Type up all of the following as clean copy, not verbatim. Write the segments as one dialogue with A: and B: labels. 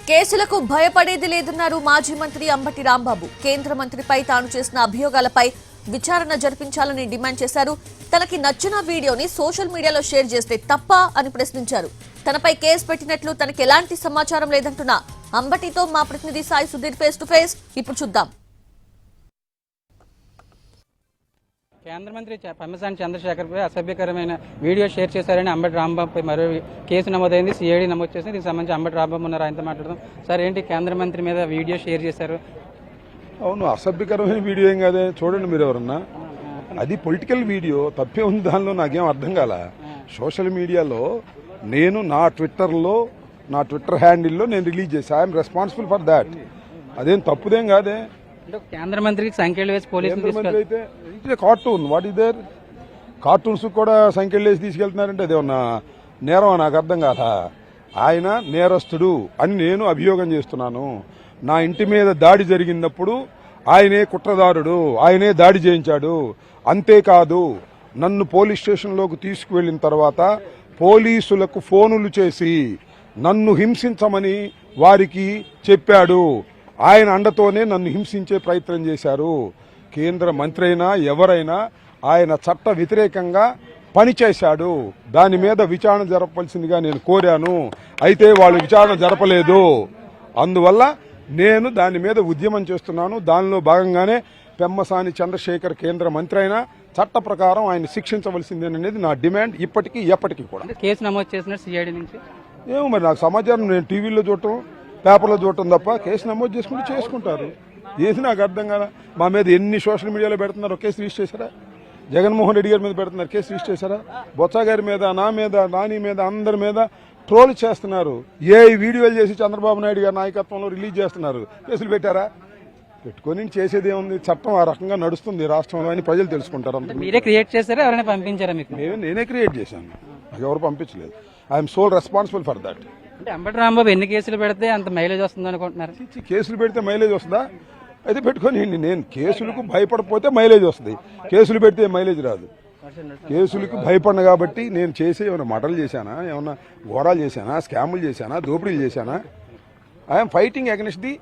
A: కేసులకు భయపడేది లేదన్నారు మాజీ మంత్రి అంబటి రాంబాబు. కేంద్ర మంత్రిపై తాను చేసిన అభియోగాలపై విచారణ జరిపించాలని డిమాండ్ చేశారు. తనకి నచ్చిన వీడియోని సోషల్ మీడియాలో షేర్ చేస్తే తప్ప అని ప్రశ్నించారు. తనపై కేసు పెట్టినట్లు తనకి ఎలాంటి సమాచారం లేదంటున్న అంబటితో మా ప్రతినిధి Sai Sudheer face to face. ఇప్పుడు చూద్దాం.
B: కేంద్ర మంత్రి పెమ్మసాని చంద్రశేఖర్పై అసభ్యకరమైన వీడియో షేర్ చేశారని అంబటి రాంబాబుపై మరో కేసు నమోదైంది. సిఐడి నమోదు చేసింది. దీనికి సంబంధించి అంబటి రాంబాబు ఉన్నారు, ఆయనతో మాట్లాడదాం. సార్, ఏంటి కేంద్ర మంత్రి మీద వీడియో షేర్ చేశారు?
C: అవును, అసభ్యకరమైన వీడియో ఏం కాదే, చూడండి మీరు ఎవరన్నా. అది పొలిటికల్ వీడియో, తప్పే ఉంది దానిలో, నాకేం అర్థం కాల. సోషల్ మీడియాలో నేను నా ట్విట్టర్ హ్యాండిల్లో నేను రిలీజ్ చేశాను. I'm responsible for that. అదేం తప్పుదేం కాదే.
B: కేంద్ర మంత్రికి సంఖ్యలు వేసి పోలీసులు
C: అయితే cartoon what is there? Cartoons కూడా సంఖ్యలు వేసి తీసుకెళ్తున్నారంటే అదేమన్నా నేరం? నాకు అర్థం కాదా. ఆయన నేరస్తుడు అని నేను అభియోగం చేస్తున్నాను. నా ఇంటి మీద దాడి జరిగినప్పుడు ఆయనే కుట్రదారుడు, ఆయనే దాడి చేయించాడు. అంతేకాదు, నన్ను పోలీస్ స్టేషన్లోకి తీసుకువెళ్లిన తర్వాత పోలీసులకు ఫోనులు చేసి నన్ను హింసించమని వారికి చెప్పాడు. ఆయన అండతోనే నన్ను హింసించే ప్రయత్నం చేశారు. కేంద్ర మంత్రి అయినా ఎవరైనా ఆయన చట్ట వ్యతిరేకంగా పనిచేశాడు. దాని మీద విచారణ జరపవలసిందిగా నేను కోరాను. అయితే వాళ్ళు విచారణ జరపలేదు. అందువల్ల నేను దాని మీద ఉద్యమం చేస్తున్నాను. దానిలో భాగంగానే పెమ్మసాని చంద్రశేఖర్ కేంద్ర మంత్రి అయినా చట్ట ప్రకారం ఆయన శిక్షించవలసిందేననేది నా డిమాండ్, ఇప్పటికీ ఎప్పటికీ కూడా.
B: కేసు నమోదు చేసినారు సిఐడి నుంచి.
C: ఏమో మరి నాకు సమాచారం, నేను టీవీలో చూడటం పేపర్లో చూడటం తప్ప. కేసు నమోదు చేసుకుంటే చేసుకుంటారు. ఏది నాకు అర్థం కదా. మా మీద ఎన్ని సోషల్ మీడియాలో పెడుతున్నారు, కేసు రిజిస్టర్ చేశారా? జగన్మోహన్ రెడ్డి గారి మీద పెడుతున్నారు, కేసు రిజిస్టర్ చేశారా? బొత్స గారి మీద, నా మీద, నాని మీద, అందరి మీద ట్రోల్ చేస్తున్నారు. ఏ వీడియోలు చేసి చంద్రబాబు నాయుడు గారి నాయకత్వంలో రిలీజ్ చేస్తున్నారు. కేసులు పెట్టారా? పెట్టుకొని చేసేది ఏముంది? చట్టం ఆ రకంగా నడుస్తుంది రాష్ట్రంలో అని ప్రజలు తెలుసుకుంటారు.
B: మీరే క్రియేట్ చేశారా, ఎవరైనా పంపించారా మీకు?
C: నేనే క్రియేట్ చేశాను, నాకు ఎవరు పంపించలేదు. I'm sole responsible for that.
B: అంటే అంబటి రాంబాబు ఎన్ని కేసులు పెడితే అంత మైలేజ్ వస్తుంది అనుకుంటున్నారు?
C: కేసులు పెడితే మైలేజ్ వస్తుందా? అయితే పెట్టుకొని నేను కేసులకు భయపడపోతే మైలేజ్ వస్తుంది. కేసులు పెడితే మైలేజ్ రాదు. కేసులకు భయపడిన కాబట్టి నేను చేసే ఏమైనా మటలు చేశానా, ఏమన్నా ఘోరాలు చేశానా, స్కాములు చేశానా, దోపిడీలు చేశానా? I'm fighting against the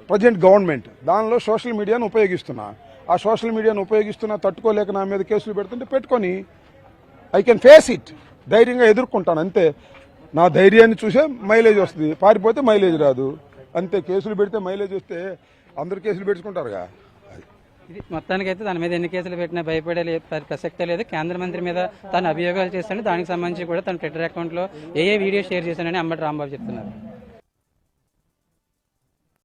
C: present government. దానిలో సోషల్ మీడియాను ఉపయోగిస్తున్నా. ఆ సోషల్ మీడియాను ఉపయోగిస్తున్నా, తట్టుకోలేక నా మీద కేసులు పెడుతుంటే పెట్టుకొని ఐ కెన్ ఫేస్ ఇట్, ధైర్యంగా ఎదుర్కొంటాను. అంతే. నా ధైర్యాన్ని చూసే మైలేజ్ వస్తుంది, పారిపోతే మైలేజ్ రాదు. అంతే. కేసులు పెడితే మైలేజ్ వస్తే అందరు కేసులు పెట్టుకుంటారుగా.
B: ఇది మొత్తానికైతే దాని మీద ఎన్ని కేసులు పెట్టినా భయపడే ప్రసక్తే లేదు. కేంద్ర మంత్రి మీద తను అభియోగాలు చేస్తాను, దానికి సంబంధించి కూడా తన ట్విట్టర్ అకౌంట్లో ఏ వీడియో షేర్ చేశానని అంబటి రాంబాబు చెప్తున్నారు.